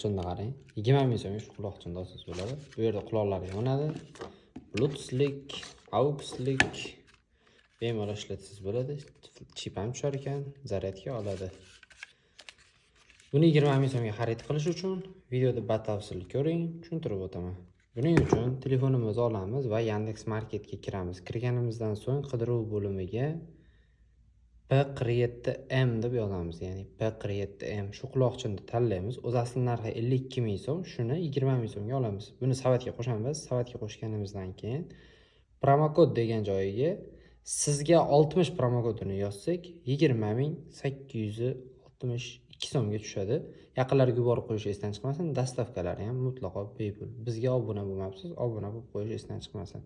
quloqchinni qarang. 20 ming so'mga shu quloqchinda olsangiz bo'ladi. Bu yerda quloqlar yonadi. Bluetoothlik, AUXlik bemalol ishlatsangiz bo'ladi. Chip ham tushar ekan, zaryadga oladi. Buni 20 ming so'mga xarid qilish uchun videoda batafsil ko'ring, tushuntirib o'taman. Buning uchun telefonimizni olamiz va Yandex Marketga kiramiz. Kirganimizdan so'ng qidiruv bo'limiga P47M deb yozamiz, ya'ni P47M shu quloqchinni tanlaymiz. O'z asli narxi 52 ming so'm, shuni 20 ming so'mga olamiz. Buni savatga qo'shamiz. Savatga qo'shganimizdan keyin promokod degan joyiga sizga 60 promokodini yozsak 20.862 so'mga tushadi. Yaqinlarga yuborib qo'yish esdan chiqmasin. Dastavkalari ham mutlaqo bepul. Bizga obuna bo'lmabsiz, obuna bo'lib qo'yish esdan chiqmasin.